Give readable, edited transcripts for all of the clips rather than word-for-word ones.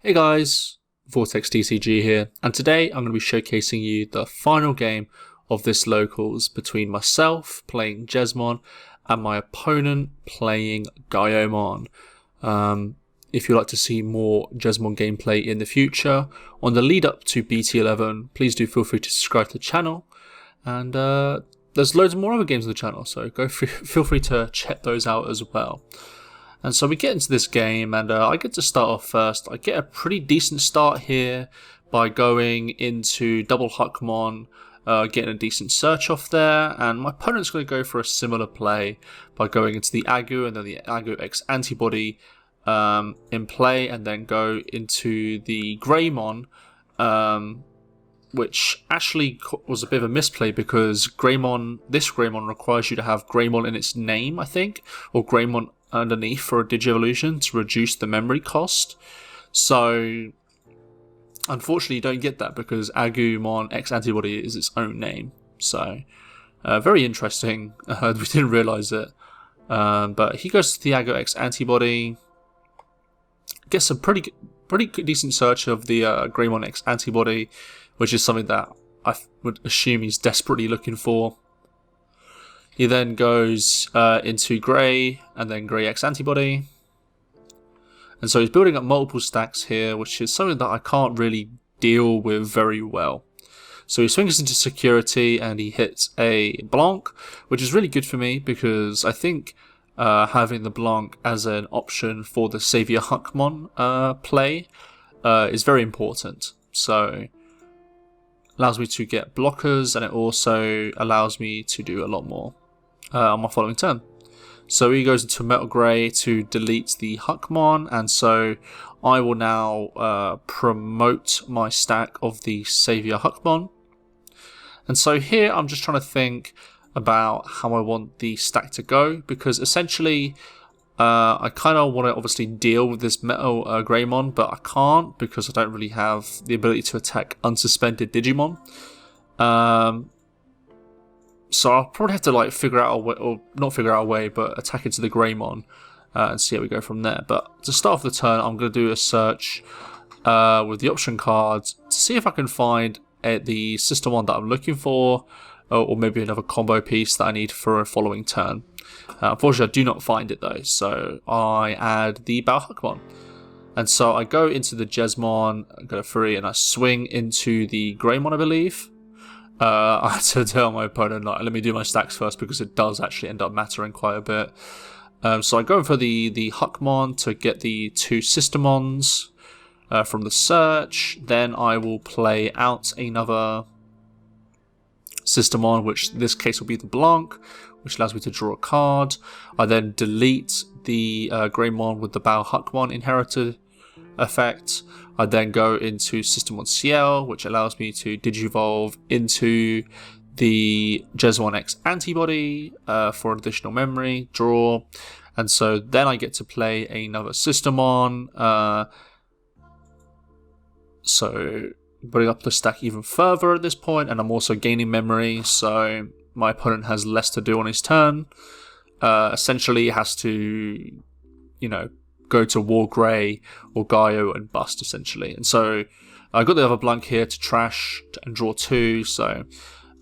Hey guys, Vortex TCG here, and today I'm going to be showcasing you the final game of this locals between myself playing Jesmon and my opponent playing Gaiomon. If you'd like to see more Jesmon gameplay in the future, on the lead up to BT11, please do feel free to subscribe to the channel, and there's loads more other games on the channel, so feel free to check those out as well. And so we get into this game, and I get to start off first. I get a pretty decent start here by going into double Huckmon, getting a decent search off there, and my opponent's going to go for a similar play by going into the Agu and then the Agu X-Antibody in play, and then go into the Greymon, which actually was a bit of a misplay because this Greymon requires you to have Greymon in its name, I think, or Greymon underneath for a Digievolution to reduce the memory cost. So unfortunately you don't get that because Agumon X-Antibody is its own name. So very interesting. We didn't realise it. But he goes to the Agu X-Antibody, gets a pretty decent search of the Greymon X-Antibody, which is something that I would assume he's desperately looking for. He then goes into Grey and then Grey X-Antibody. And so he's building up multiple stacks here, which is something that I can't really deal with very well. So he swings into Security and he hits a Blanc, which is really good for me because I think having the Blanc as an option for the Savior Huckmon play is very important. So allows me to get blockers, and it also allows me to do a lot more on my following turn. So he goes into Metal Grey to delete the Huckmon, and so I will now promote my stack of the Savior Huckmon. And so here I'm just trying to think about how I want the stack to go, because essentially I kind of want to obviously deal with this Metal Greymon, but I can't because I don't really have the ability to attack unsuspended Digimon. So I'll probably have to figure out a way, or not figure out a way, but attack into the Greymon and see how we go from there. But to start off the turn, I'm going to do a search with the option cards to see if I can find the System 1 that I'm looking for, or maybe another combo piece that I need for a following turn. Unfortunately, I do not find it though, so I add the BO3. And so I go into the Jesmon, I go 3, and I swing into the Greymon, I believe. I had to tell my opponent, let me do my stacks first because it does actually end up mattering quite a bit. So I go for the Huckmon to get the 2 Systemons from the search. Then I will play out another Systemon, which in this case will be the Blanc, which allows me to draw a card. I then delete the Greymon with the BO3 inherited effect. I then go into System 1 CL, which allows me to Digivolve into the Jesmon X-Antibody for additional memory, draw. And so then I get to play another Systemon. So putting up the stack even further at this point, and I'm also gaining memory, so my opponent has less to do on his turn. Essentially, he has to, go to WarGrey or Gaio and bust, essentially. And so I got the other Blanc here to trash and draw 2, so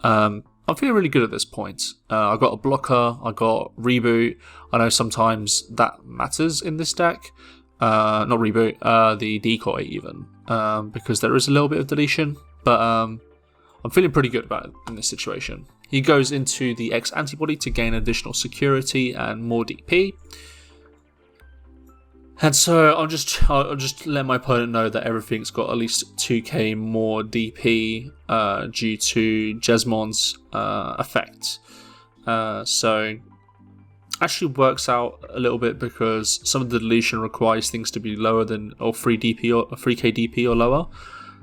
I'm feeling really good at this point. I got a blocker, I got reboot. I know sometimes that matters in this deck. Not reboot, the decoy even, because there is a little bit of deletion, but I'm feeling pretty good about it in this situation. He goes into the X-Antibody to gain additional security and more DP. And so I'll just let my opponent know that everything's got at least 2k more DP due to Jesmon's effect. So actually works out a little bit because some of the deletion requires things to be lower than 3k DP or lower.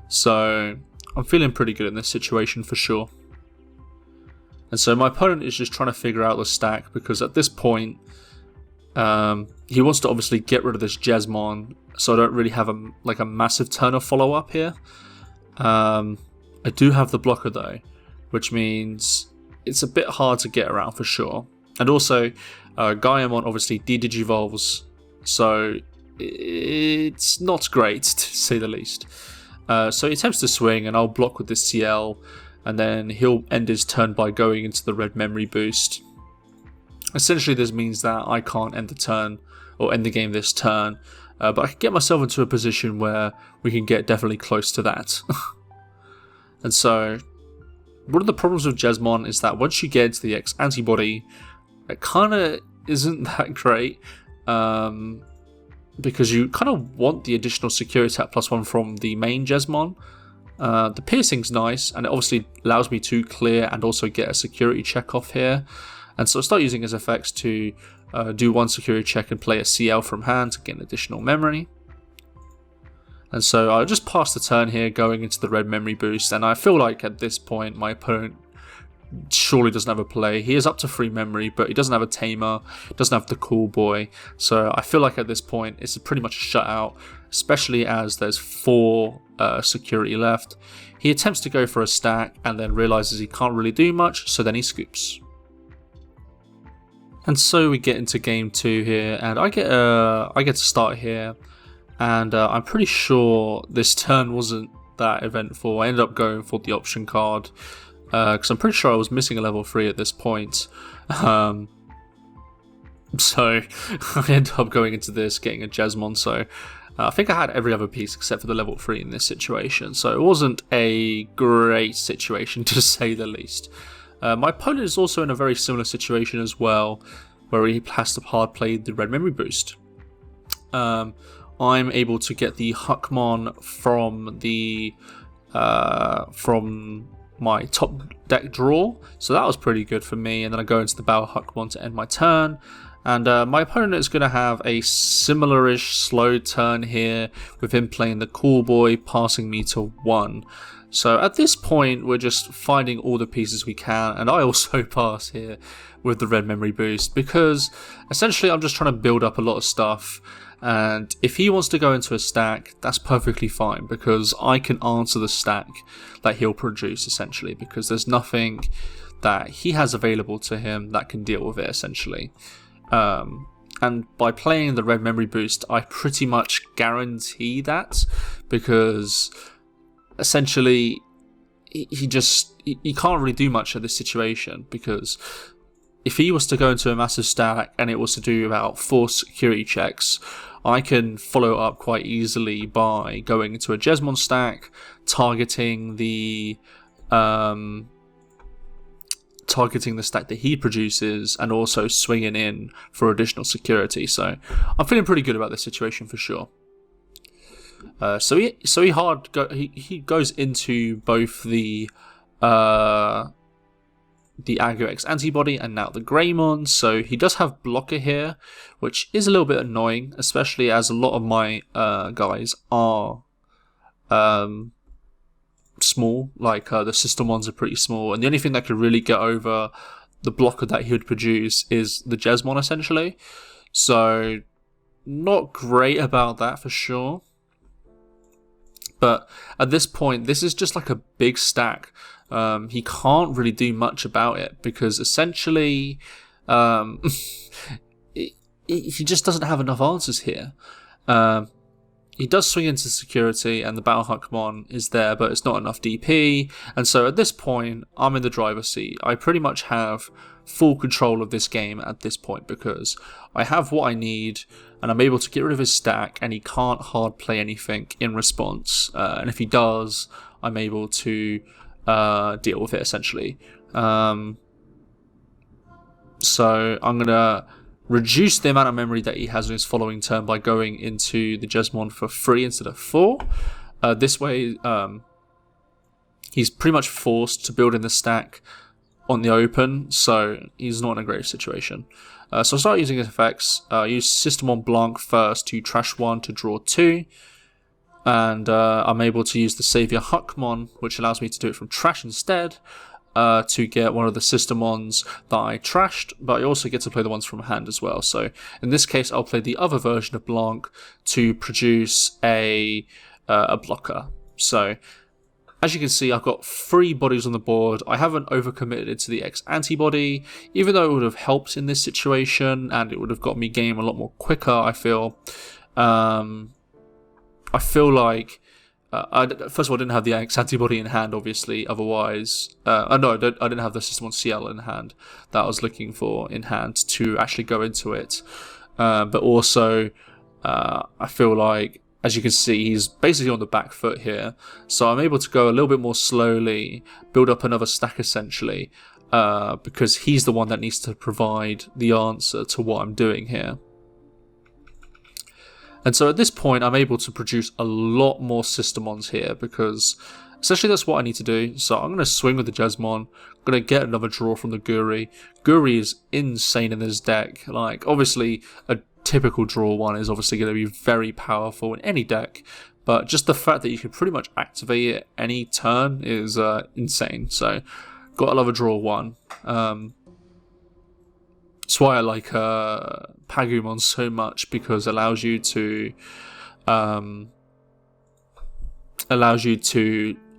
So I'm feeling pretty good in this situation for sure. And so my opponent is just trying to figure out the stack because at this point he wants to obviously get rid of this Jesmon, so I don't really have a massive turn of follow up here. I do have the blocker though, which means it's a bit hard to get around for sure. And also Gaiomon obviously de-digivolves, so it's not great, to say the least. So he attempts to swing, and I'll block with the CL, and then he'll end his turn by going into the red memory boost. Essentially, this means that I can't end the turn, or end the game this turn, but I can get myself into a position where we can get definitely close to that. And so, one of the problems with Jesmon is that once you get into the X-Antibody, it kind of isn't that great, because you kind of want the additional security attack +1 from the main Jesmon. The piercing's nice, and it obviously allows me to clear and also get a security check off here. And so I start using his effects to do one security check and play a CL from hand to get an additional memory. And so I'll just pass the turn here going into the red memory boost, and I feel like at this point my opponent surely doesn't have a play. He is up to 3 memory, but he doesn't have a tamer, doesn't have the cool boy. So I feel like at this point it's pretty much a shutout, especially as there's 4 security left. He attempts to go for a stack and then realizes he can't really do much, so then he scoops. And so we get into game 2 here, and I get to start here, and I'm pretty sure this turn wasn't that eventful. I ended up going for the option card, because I'm pretty sure I was missing a level 3 at this point. So I ended up going into this, getting a Jesmon, so I think I had every other piece except for the level 3 in this situation, so it wasn't a great situation to say the least. My opponent is also in a very similar situation as well, where he has to hard play the red memory boost. I'm able to get the Huckmon from my top deck draw, so that was pretty good for me, and then I go into the Bow Huckmon to end my turn. And my opponent is going to have a similar-ish slow turn here, with him playing the cool boy, passing me to 1. So at this point, we're just finding all the pieces we can, and I also pass here with the red memory boost, because essentially I'm just trying to build up a lot of stuff, and if he wants to go into a stack, that's perfectly fine, because I can answer the stack that he'll produce, essentially, because there's nothing that he has available to him that can deal with it, essentially. And by playing the red memory boost, I pretty much guarantee that, because essentially he can't really do much at this situation, because if he was to go into a massive stack and it was to do about 4 security checks, I can follow up quite easily by going into a Jesmon stack, targeting the stack that he produces, and also swinging in for additional security. So I'm feeling pretty good about this situation for sure. So he goes into both the Aggro X-Antibody and now the Greymon. So he does have blocker here, which is a little bit annoying, especially as a lot of my guys are small. Like the system ones are pretty small, and the only thing that could really get over the blocker that he would produce is the Jesmon, essentially. So not great about that for sure. But at this point, this is just like a big stack. He can't really do much about it, because essentially he just doesn't have enough answers here. He does swing into security, and the Battle Huckmon is there, but it's not enough DP. And so at this point, I'm in the driver's seat. I pretty much have full control of this game at this point, because I have what I need, and I'm able to get rid of his stack, and he can't hard play anything in response. And if he does, I'm able to deal with it, essentially. So I'm going to reduce the amount of memory that he has on his following turn by going into the Jesmon for 3 instead of 4. This way, he's pretty much forced to build in the stack on the open, so he's not in a great situation. So I start using his effects. I use System on Blanc first to trash 1 to draw 2. And I'm able to use the Savior Huckmon, which allows me to do it from trash instead, to get one of the Systemons that I trashed, but I also get to play the ones from hand as well. So in this case, I'll play the other version of Blanc to produce a blocker. So as you can see, I've got 3 bodies on the board. I haven't overcommitted to the X-Antibody, even though it would have helped in this situation, and it would have got me game a lot more quicker, I feel. I feel like first of all, I didn't have the X-Antibody in hand, obviously. Otherwise, no, I didn't have the Jesmon CL in hand that I was looking for in hand to actually go into it. But also, I feel like, as you can see, he's basically on the back foot here. So I'm able to go a little bit more slowly, build up another stack essentially, because he's the one that needs to provide the answer to what I'm doing here. And so at this point, I'm able to produce a lot more Systemons here because essentially that's what I need to do. So I'm going to swing with the Jesmon. I'm going to get another draw from the Guri. Guri is insane in this deck. Like, obviously, a typical draw one is obviously going to be very powerful in any deck. But just the fact that you can pretty much activate it any turn is insane. So, got another draw one. That's why I like Pagumon so much, because it allows you to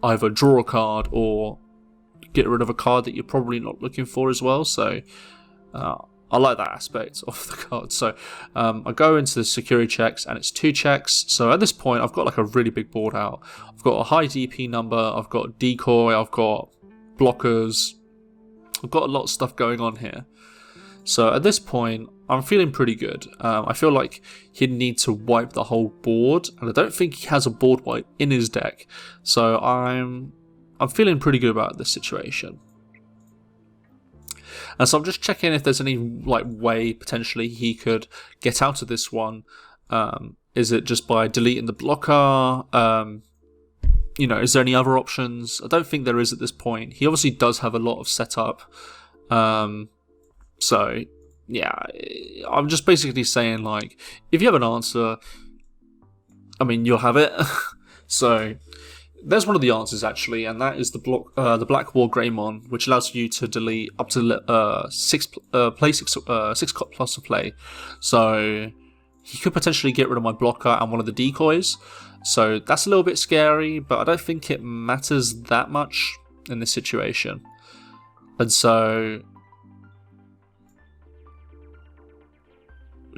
either draw a card or get rid of a card that you're probably not looking for as well. So I like that aspect of the card. So I go into the security checks, and it's 2 checks. So at this point, I've got like a really big board out. I've got a high DP number, I've got decoy, I've got blockers, I've got a lot of stuff going on here. So at this point, I'm feeling pretty good. I feel like he'd need to wipe the whole board, and I don't think he has a board wipe in his deck. So I'm feeling pretty good about this situation. And so I'm just checking if there's any like way potentially he could get out of this one. Is it just by deleting the blocker? You know, is there any other options? I don't think there is at this point. He obviously does have a lot of setup. So, yeah, I'm just basically saying, like, if you have an answer, I mean, you'll have it. So, there's one of the answers, actually, and that is the Black WarGreymon, which allows you to delete up to 6 plus of play. So, he could potentially get rid of my blocker and one of the decoys. So, that's a little bit scary, but I don't think it matters that much in this situation. And so,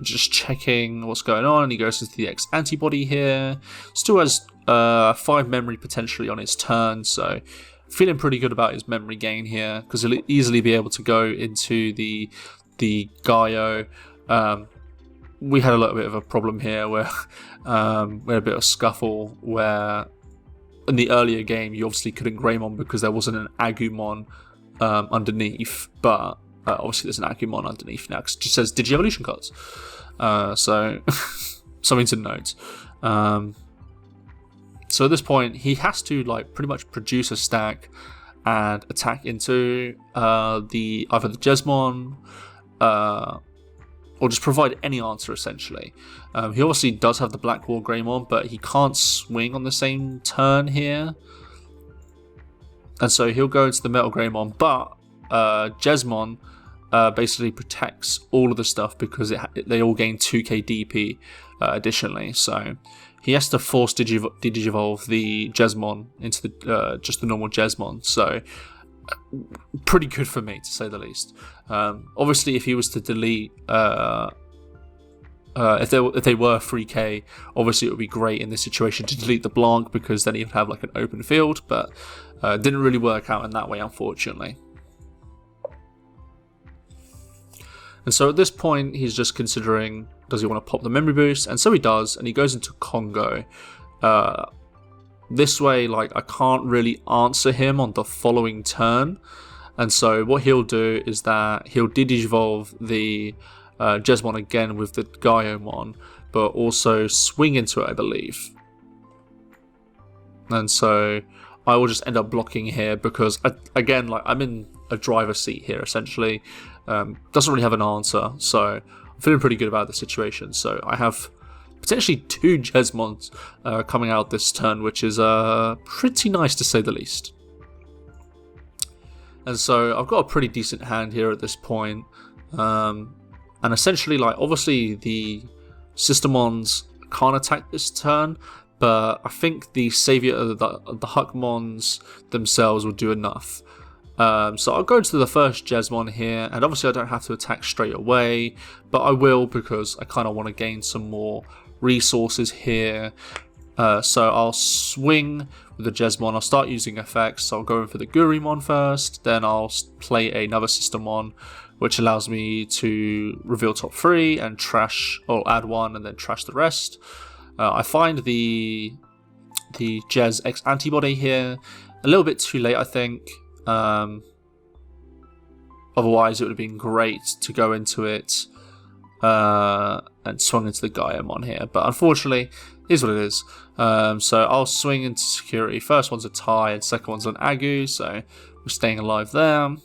just checking what's going on, and he goes into the X-Antibody here. Still has 5 memory potentially on his turn, so feeling pretty good about his memory gain here, because he'll easily be able to go into the Gaio. We had a little bit of a problem here where we had a bit of scuffle where in the earlier game you obviously couldn't Greymon because there wasn't an Agumon underneath, but obviously there's an Agumon underneath now because it just says Digievolution cards. So something to note. So at this point he has to like pretty much produce a stack and attack into either the Jesmon or just provide any answer essentially. He obviously does have the Black WarGreymon, but he can't swing on the same turn here. And so he'll go into the Metal Greymon, but Jesmon basically protects all of the stuff because they all gain 2k DP additionally. So he has to force Digivolve the Jesmon into the just the normal Jesmon. So pretty good for me, to say the least. Obviously, if he was to delete, if they were 3k, obviously it would be great in this situation to delete the Blanc because then he'd have like an open field. But it didn't really work out in that way, unfortunately. And so at this point, he's just considering, does he want to pop the memory boost? And so he does, and he goes into Congo. This way, like, I can't really answer him on the following turn. And so what he'll do is that he'll Digivolve the Jesmon again with the Gaiomon, but also swing into it, I believe. And so I will just end up blocking here because, again, like, I'm in a driver's seat here, essentially. Doesn't really have an answer, so I'm feeling pretty good about the situation. So I have potentially 2 Jesmons coming out this turn, which is pretty nice to say the least. And so I've got a pretty decent hand here at this point. And essentially, like, obviously the Systemons can't attack this turn, but I think the Savior of the Huckmons themselves will do enough. So I'll go into the first Jesmon here, and obviously I don't have to attack straight away, but I will because I kind of want to gain some more resources here. So I'll swing with the Jesmon. I'll start using effects. So I'll go in for the Gaiomon first, then I'll play another system on, which allows me to reveal top 3 and trash, or add 1 and then trash the rest. I find the Jes X-Antibody here a little bit too late, I think. Otherwise, it would have been great to go into it and swung into the Gaiomon here. But unfortunately, here's what it is. So I'll swing into security. First one's a tie and second one's an Agu, so we're staying alive there. And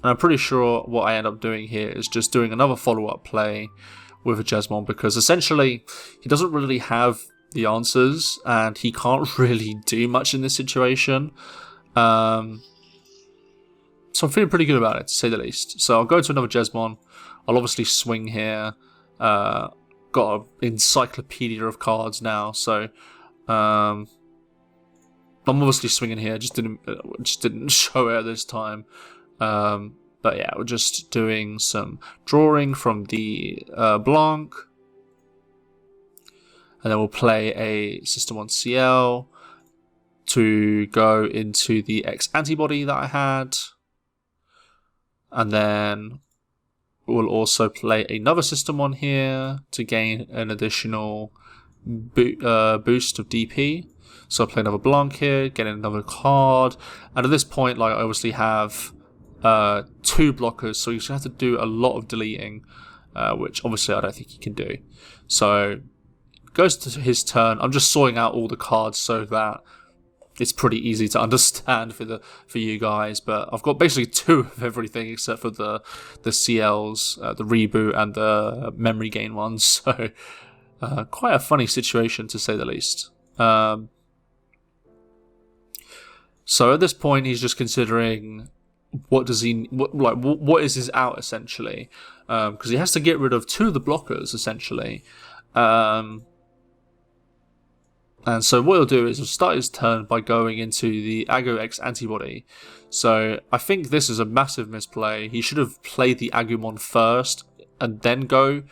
I'm pretty sure what I end up doing here is just doing another follow-up play with a Jesmon, because essentially he doesn't really have the answers and he can't really do much in this situation. So I'm feeling pretty good about it, to say the least. So I'll go to another Jesmon. I'll obviously swing here. Got an encyclopedia of cards now, so I'm obviously swinging here. Just didn't show it at this time. But yeah, we're just doing some drawing from the Blanc, and then we'll play a System 1 CL to go into the X-Antibody that I had. And then we'll also play another System 1 here to gain an additional boost of DP. So I'll play another Blanc here, get another card. And at this point, like, I obviously have 2 blockers, so you just have to do a lot of deleting, which obviously I don't think he can do. So goes to his turn. I'm just sorting out all the cards so that it's pretty easy to understand for you guys, but I've got basically 2 of everything except for the CLs, the reboot and the memory gain ones. So quite a funny situation, to say the least. So at this point, he's just considering what is his out, essentially, because he has to get rid of 2 of the blockers, essentially. And so what he'll do is he'll start his turn by going into the Agu X-Antibody. So I think this is a massive misplay. He should have played the Agumon first and then go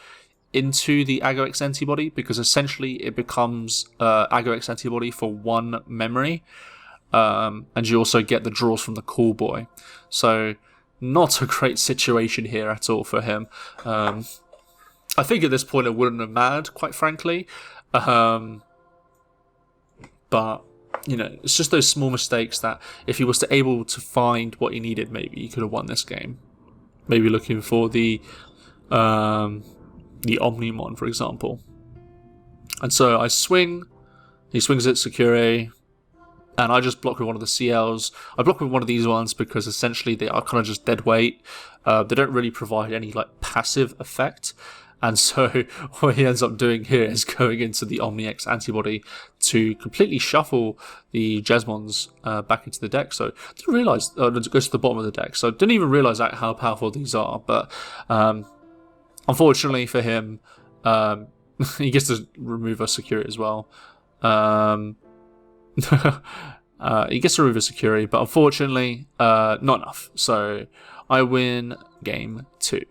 into the Agu X-Antibody, because essentially it becomes Agu X-Antibody for 1 memory. And you also get the draws from the Cool Boy. So not a great situation here at all for him. I think at this point it wouldn't have mattered, quite frankly. But, you know, it's just those small mistakes that if he was able to find what he needed, maybe he could have won this game. Maybe looking for the Omnimon, for example. And so I swing, he swings at Sakura, and I just block with one of the CLs. I block with one of these ones because essentially they are kind of just dead weight. They don't really provide any like passive effect. And so what he ends up doing here is going into the Omni X-Antibody to completely shuffle the Jesmons back into the deck. So I didn't realise, it goes to the bottom of the deck. So I didn't even realise how powerful these are. But unfortunately for him, he gets to remove a security as well. He gets to remove a security, but unfortunately, not enough. So I win game 2.